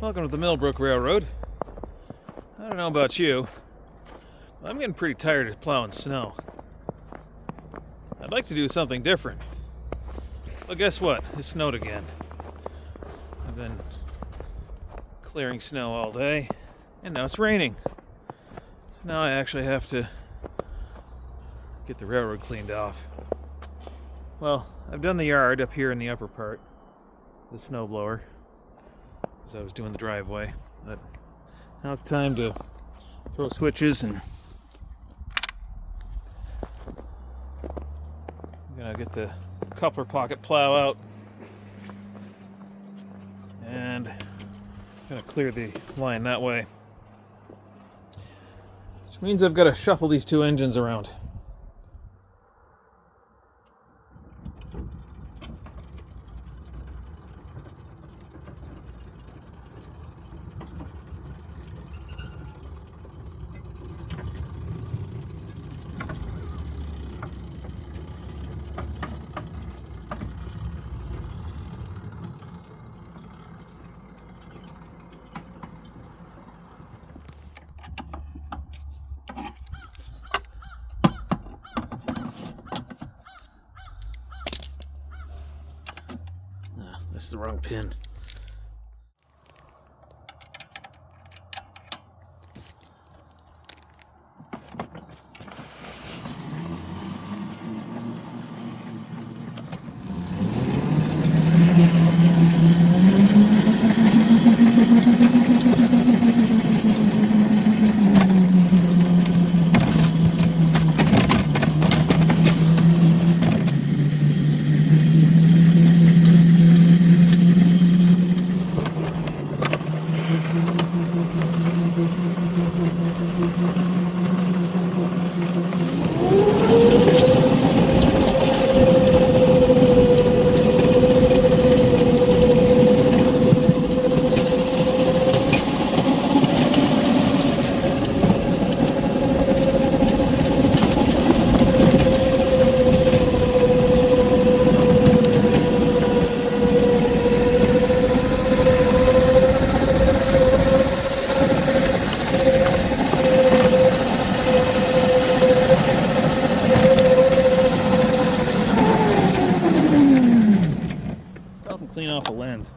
Welcome to the Millbrook Railroad. I don't know about you, but I'm getting pretty tired of plowing snow. I'd like to do something different. Well, guess what? It snowed again. I've been clearing snow all day, and now it's raining. So now I actually have to get the railroad cleaned off. Well, I've done the yard up here in the upper part, the snow blower, as I was doing the driveway. But now it's time to throw switches, and I'm gonna get the coupler pocket plow out, and I'm gonna clear the line that way, which means I've got to shuffle these two engines around. That's the wrong pin. Clean off a lens.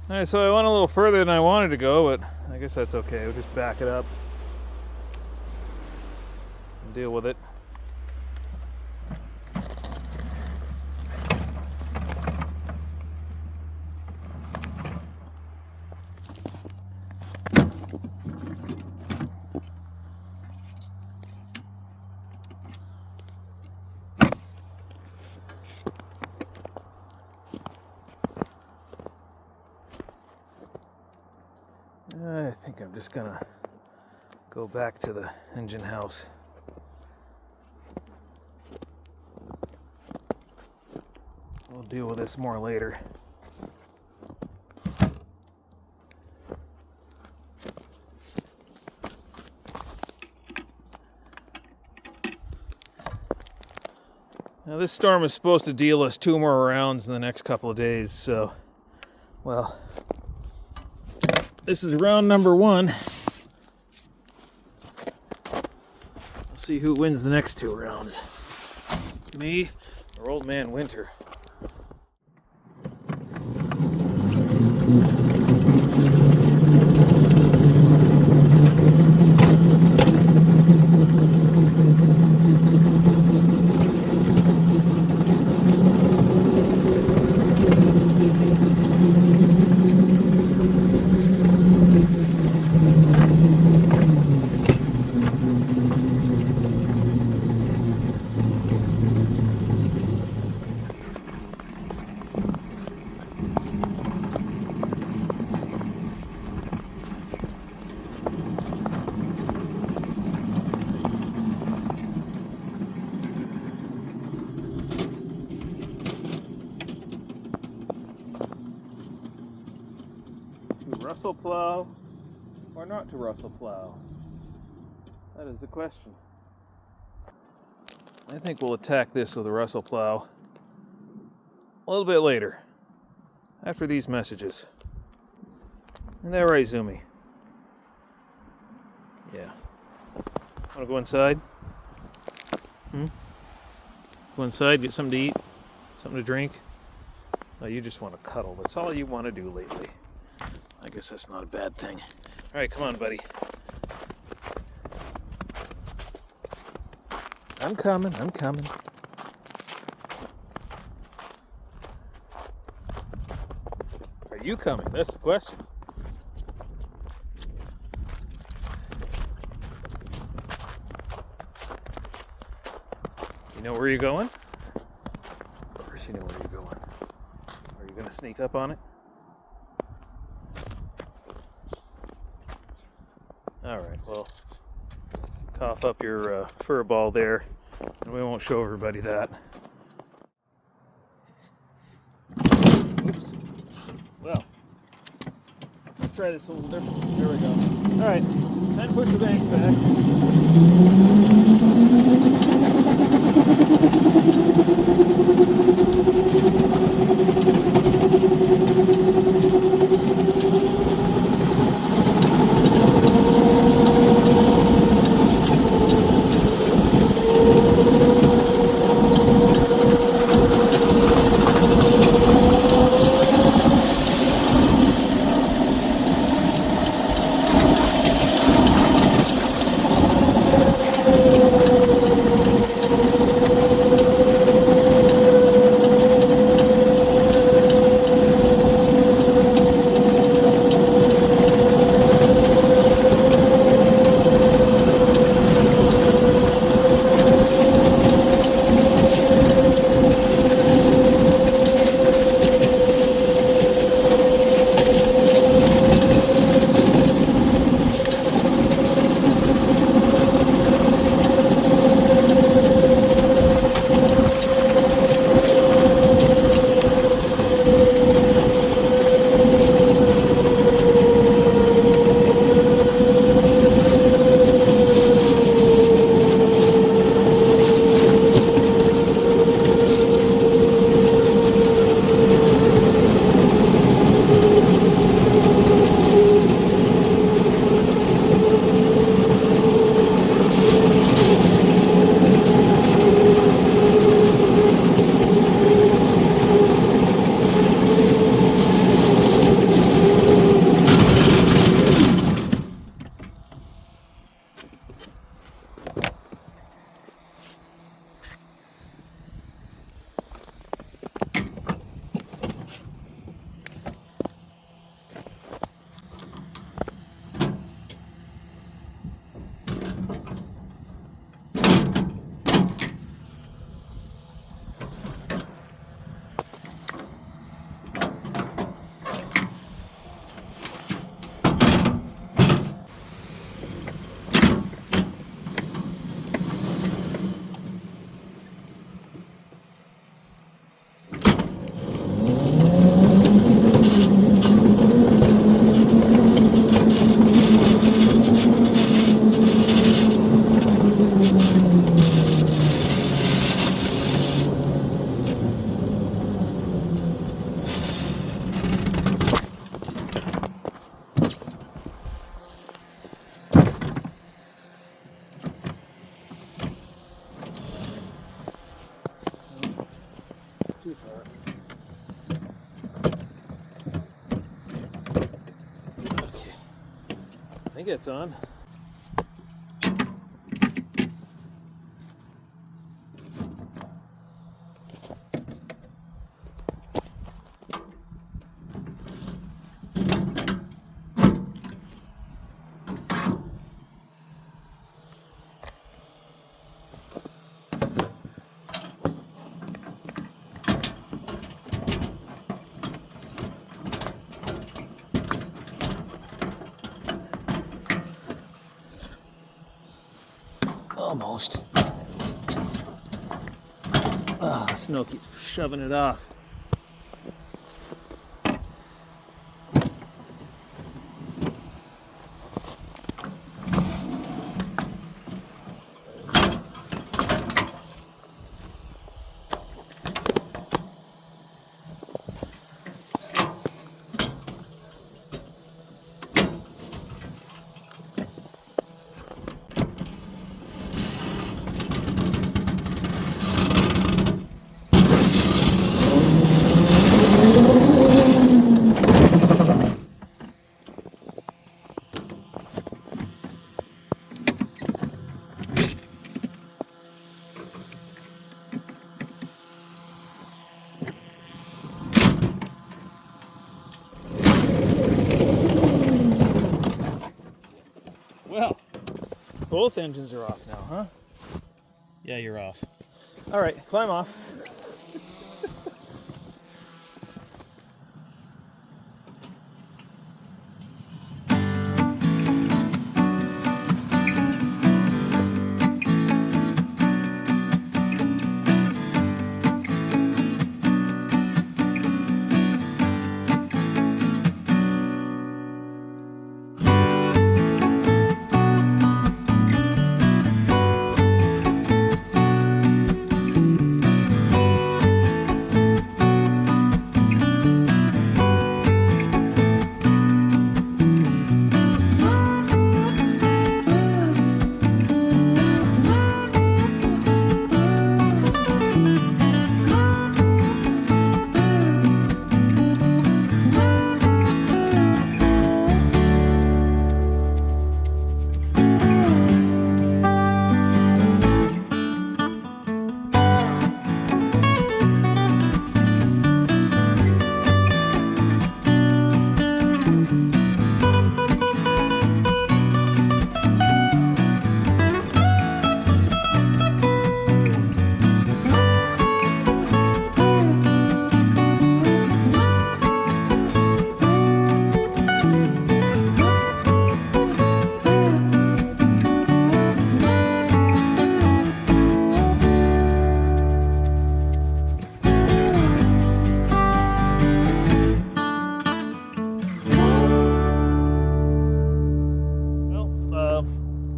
Alright, so I went a little further than I wanted to go, but I guess that's okay. We'll just back it up and deal with it. I think I'm just gonna go back to the engine house. We'll deal with this more later. Now this storm is supposed to deal us 2 more rounds in the next couple of days, so, well, this is round number 1. We'll see who wins the next 2 rounds. Me or Old Man Winter. Russell plow or not to Russell plow? That is the question. I think we'll attack this with a Russell plow a little bit later. after these messages. Isn't that right, Zoomy? Yeah. Want to go inside? Go inside, get something to eat, something to drink. Oh, you just want to cuddle. That's all you want to do lately. I guess that's not a bad thing. All right, come on, buddy. I'm coming. Are you coming? That's the question. You know where you're going? Of course you know where you're going. Are you going to sneak up on it? Alright, well, cough up your fur ball there, and we won't show everybody that. Oops. Well, let's try this a little different. There we go. Alright, time to push the banks back. Too far. Okay. I think it's on. Almost. Ah, the snow keeps shoving it off. Both engines are off now, huh? Yeah, you're off. All right, climb off.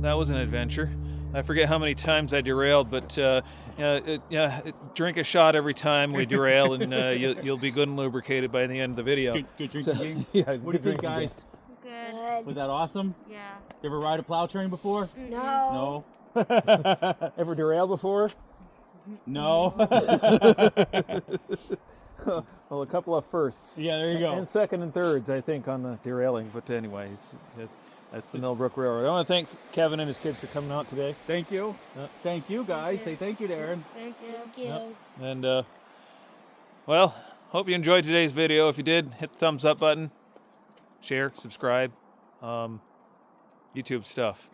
That was an adventure. I forget how many times I derailed, but drink a shot every time we derail, and you'll be good and lubricated by the end of the video. Good drinking game. Yeah, what do you think, guys? Good. Was that awesome? Yeah. You ever ride a plow train before? No. No. Ever derailed before? No. Well, a couple of firsts. Yeah, there you go. And second and thirds, I think, on the derailing. But anyways, that's the Millbrook Railroad. I want to thank Kevin and his kids for coming out today. Thank you. Thank you, guys. Say thank you to Aaron. Thank you. Yep. And, well, hope you enjoyed today's video. If you did, hit the thumbs up button, share, subscribe, YouTube stuff.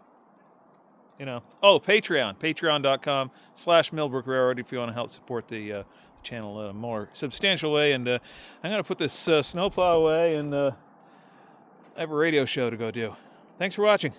You know. Oh, Patreon. Patreon.com/Millbrook Railroad if you want to help support the channel in a more substantial way. And I'm going to put this snowplow away, and I have a radio show to go do. Thanks for watching.